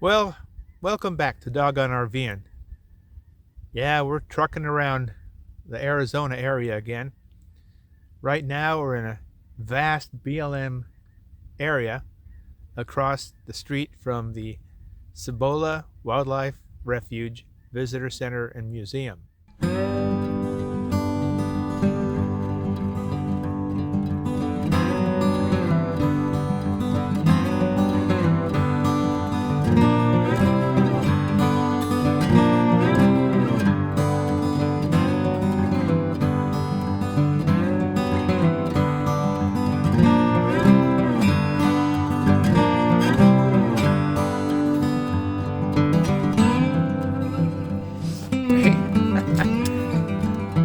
Well, welcome back to Doggone RV'N. Yeah, we're trucking around the Arizona area again. Right now we're in a vast BLM area across the street from the Cibola Wildlife Refuge, Visitor Center, and Museum.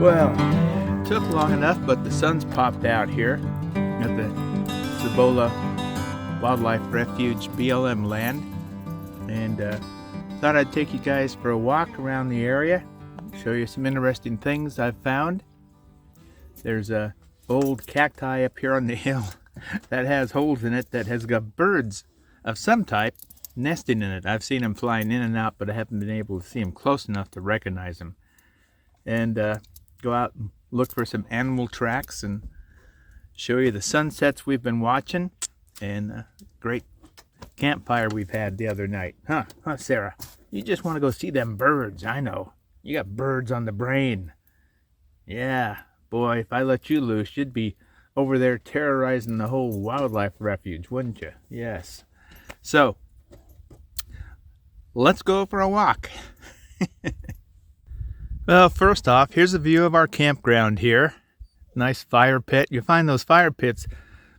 Well, took long enough, but the sun's popped out here at the Cibola Wildlife Refuge BLM land, and thought I'd take you guys for a walk around the area, show you some interesting things I've found. There's a old cacti up here on the hill that has holes in it that has got birds of some type nesting in it. I've seen them flying in and out, but I haven't been able to see them close enough to recognize them. And go out and look for some animal tracks and show you the sunsets we've been watching and a great campfire we've had the other night. Huh, Sara? You just want to go see them birds, I know. You got birds on the brain. Yeah, boy, if I let you loose, you'd be over there terrorizing the whole wildlife refuge, wouldn't you? Yes. So, let's go for a walk. Well, first off, here's a view of our campground here. Nice fire pit. You find those fire pits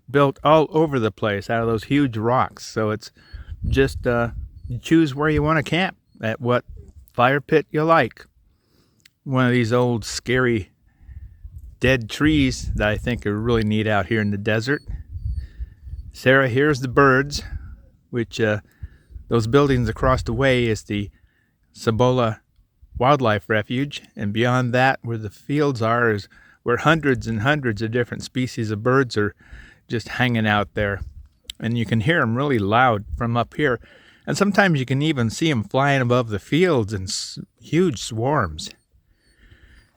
built all over the place out of those huge rocks. So it's just you choose where you want to camp at what fire pit you like. One of these old scary dead trees that I think are really neat out here in the desert. Sara, here's the birds, which those buildings across the way is the Cibola Wildlife Refuge, and beyond that, where the fields are, is where hundreds and hundreds of different species of birds are just hanging out there. And you can hear them really loud from up here. And sometimes you can even see them flying above the fields in huge swarms.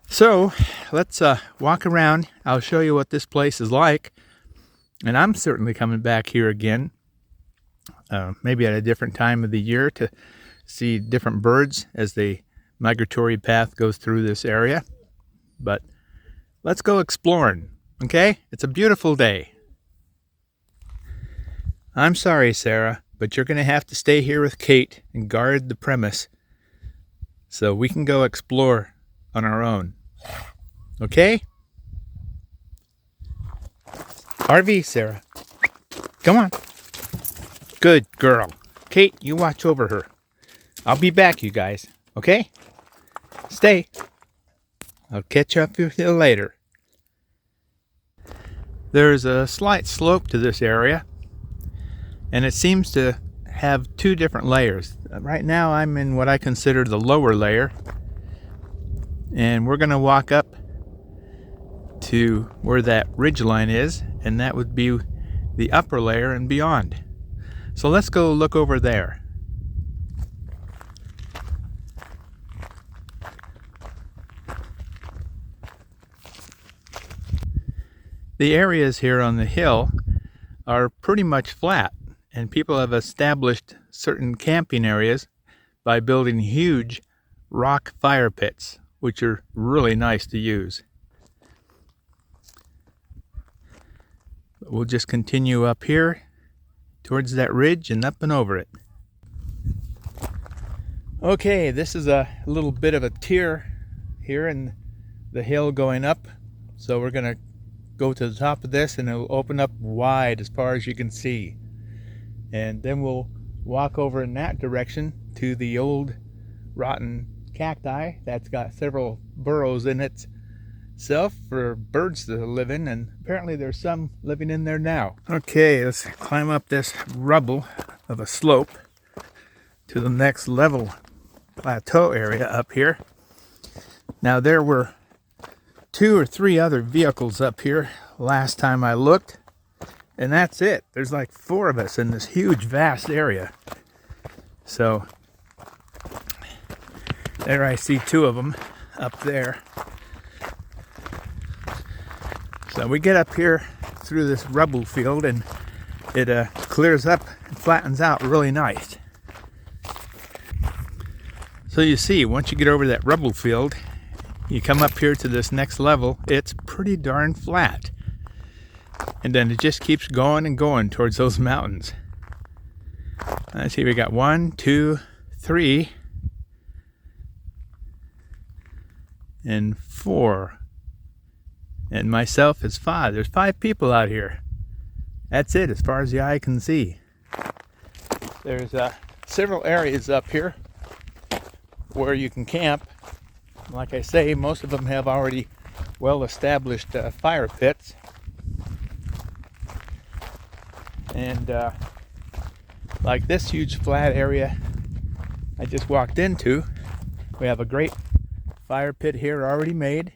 So, let's walk around. I'll show you what this place is like. And I'm certainly coming back here again, maybe at a different time of the year, to see different birds as they migratory path goes through this area. But let's go exploring, okay? It's a beautiful day. I'm sorry, Sara, but you're going to have to stay here with Kate and guard the premise so we can go explore on our own. Okay? RV, Sara. Come on. Good girl. Kate, you watch over her. I'll be back, you guys. Okay? Stay. I'll catch up with you later. There's a slight slope to this area, and it seems to have two different layers. Right now I'm in what I consider the lower layer, and we're going to walk up to where that ridgeline is, and that would be the upper layer and beyond. So let's go look over there. The areas here on the hill are pretty much flat, and people have established certain camping areas by building huge rock fire pits, which are really nice to use. We'll just continue up here towards that ridge and up and over it. Okay, this is a little bit of a tier here in the hill going up, so we're going to go to the top of this and it'll open up wide as far as you can see, and then we'll walk over in that direction to the old rotten cacti that's got several burrows in itself for birds to live in, and apparently there's some living in there now. Okay, let's climb up this rubble of a slope to the next level plateau area up here. Now there were 2 or 3 other vehicles up here last time I looked, and that's it. There's like 4 of us in this huge vast area. So there I see two of them up there. So we get up here through this rubble field, and it clears up and flattens out really nice. So you see, once you get over that rubble field, you come up here to this next level, it's pretty darn flat. And then it just keeps going and going towards those mountains. Let's see, we got 1, 2, 3, and 4. And myself is 5. There's 5 people out here. That's it, as far as the eye can see. There's several areas up here where you can camp. Like I say, most of them have already well-established fire pits. And like this huge flat area I just walked into, we have a great fire pit here already made.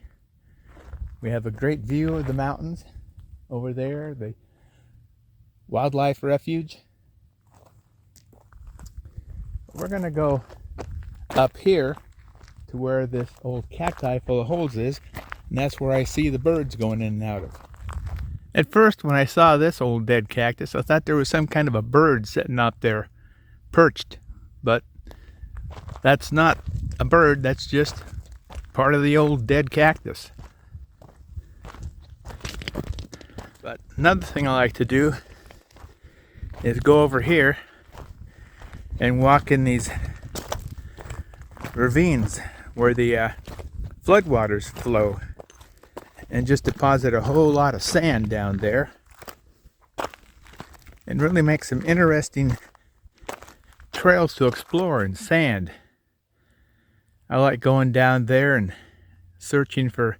We have a great view of the mountains over there, the wildlife refuge. We're going to go up here to where this old cacti full of holes is, and that's where I see the birds going in and out of. At first, when I saw this old dead cactus, I thought there was some kind of a bird sitting out there perched, but that's not a bird, that's just part of the old dead cactus. But another thing I like to do is go over here and walk in these ravines where the floodwaters flow, and just deposit a whole lot of sand down there and really make some interesting trails to explore in sand. I like going down there and searching for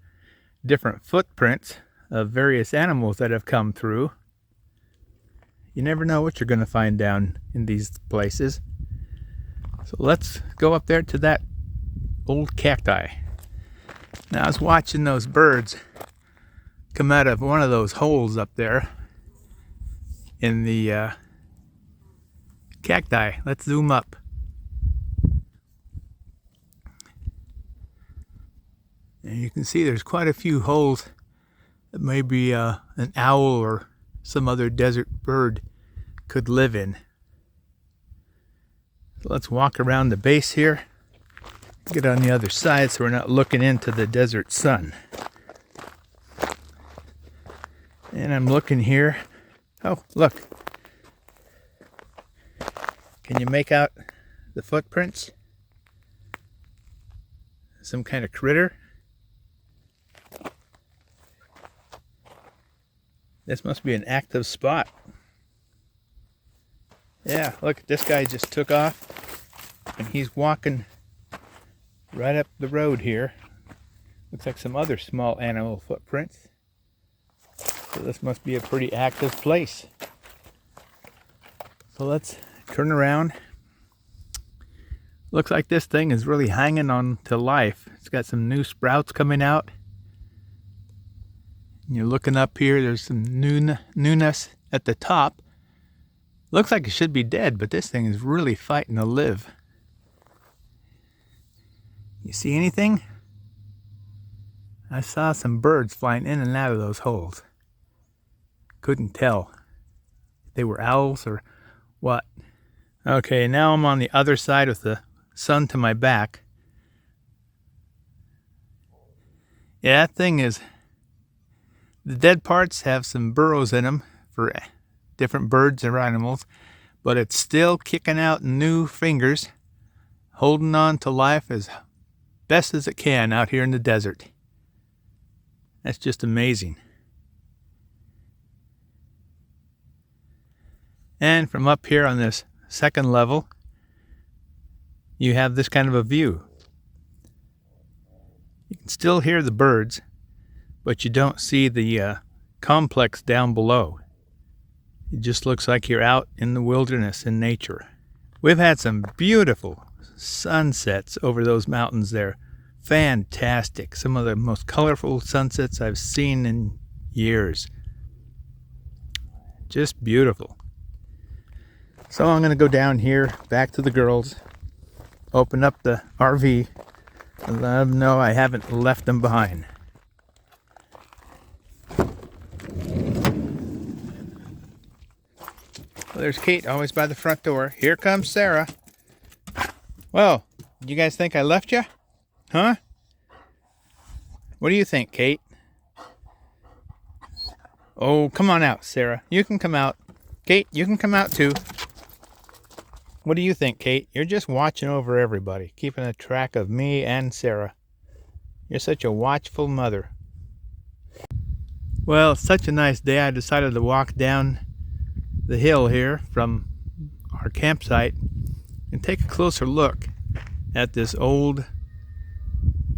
different footprints of various animals that have come through. You never know what you're going to find down in these places. So let's go up there to that old cacti. Now I was watching those birds come out of one of those holes up there in the cacti. Let's zoom up. And you can see there's quite a few holes that maybe an owl or some other desert bird could live in. So let's walk around the base here. Get on the other side so we're not looking into the desert sun. And I'm looking here. Oh, look. Can you make out the footprints? Some kind of critter. This must be an active spot. Yeah, look, this guy just took off and he's walking right up the road here. Looks like some other small animal footprints. So this must be a pretty active place. So let's turn around. Looks like this thing is really hanging on to life. It's got some new sprouts coming out. You're looking up here, there's some newness at the top. Looks like it should be dead, but this thing is really fighting to live. You see anything? I saw some birds flying in and out of those holes. Couldn't tell if they were owls or what. Okay, now I'm on the other side with the sun to my back. Yeah, that thing is... The dead parts have some burrows in them for different birds or animals, but it's still kicking out new fingers, holding on to life as best as it can out here in the desert. That's just amazing. And from up here on this second level, you have this kind of a view. You can still hear the birds, but you don't see the complex down below. It just looks like you're out in the wilderness in nature. We've had some beautiful sunsets over those mountains there. Fantastic. Some of the most colorful sunsets I've seen in years. Just beautiful. So I'm going to go down here, back to the girls, open up the RV, and let them know I haven't left them behind. Well, there's Kate, always by the front door. Here comes Sara. Well, you guys think I left you? Huh? What do you think, Kate? Oh, come on out, Sara. You can come out. Kate, you can come out too. What do you think, Kate? You're just watching over everybody, keeping a track of me and Sara. You're such a watchful mother. Well, it's such a nice day, I decided to walk down the hill here from our campsite and take a closer look at this old,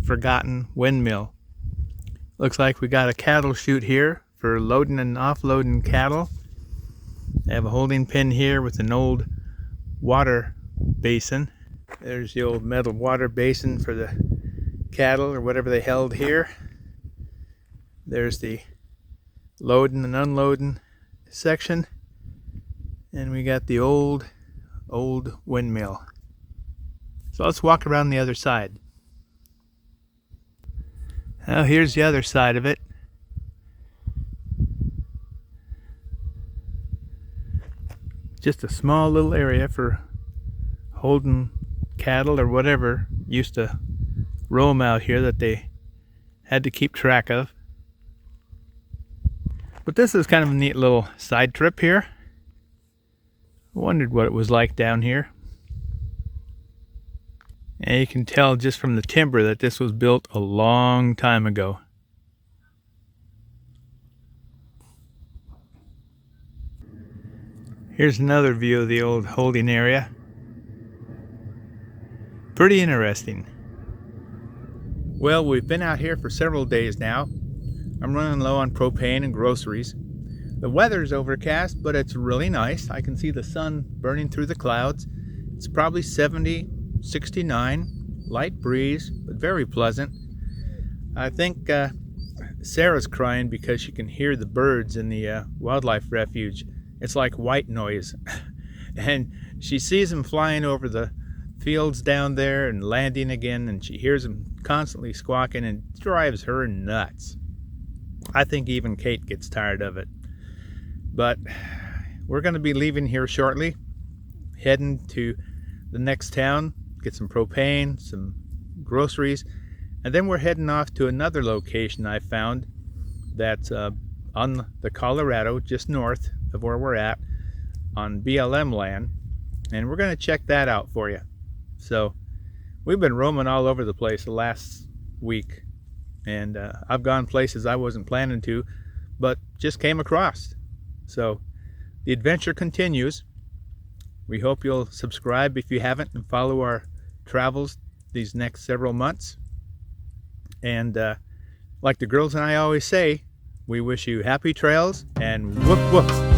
forgotten windmill. Looks like we got a cattle chute here for loading and offloading cattle. They have a holding pin here with an old water basin. There's the old metal water basin for the cattle or whatever they held here. There's the loading and unloading section, and we got the old windmill. So let's walk around the other side. Now here's the other side of it. Just a small little area for holding cattle or whatever used to roam out here that they had to keep track of. But this is kind of a neat little side trip here. I wondered what it was like down here. And you can tell just from the timber that this was built a long time ago. Here's another view of the old holding area. Pretty interesting. Well, we've been out here for several days now. I'm running low on propane and groceries. The weather's overcast, but it's really nice. I can see the sun burning through the clouds. It's probably 70, 69, light breeze, but very pleasant. I think Sarah's crying because she can hear the birds in the wildlife refuge. It's like white noise. And she sees them flying over the fields down there and landing again, and she hears them constantly squawking, and it drives her nuts. I think even Kate gets tired of it. But we're going to be leaving here shortly, heading to the next town, get some propane, some groceries, and then we're heading off to another location I found that's on the Colorado, just north of where we're at, on BLM land, and we're going to check that out for you. So we've been roaming all over the place the last week, and I've gone places I wasn't planning to, but just came across. So the adventure continues. We hope you'll subscribe if you haven't and follow our travels these next several months. And like the girls and I always say, we wish you happy trails and whoop whoop.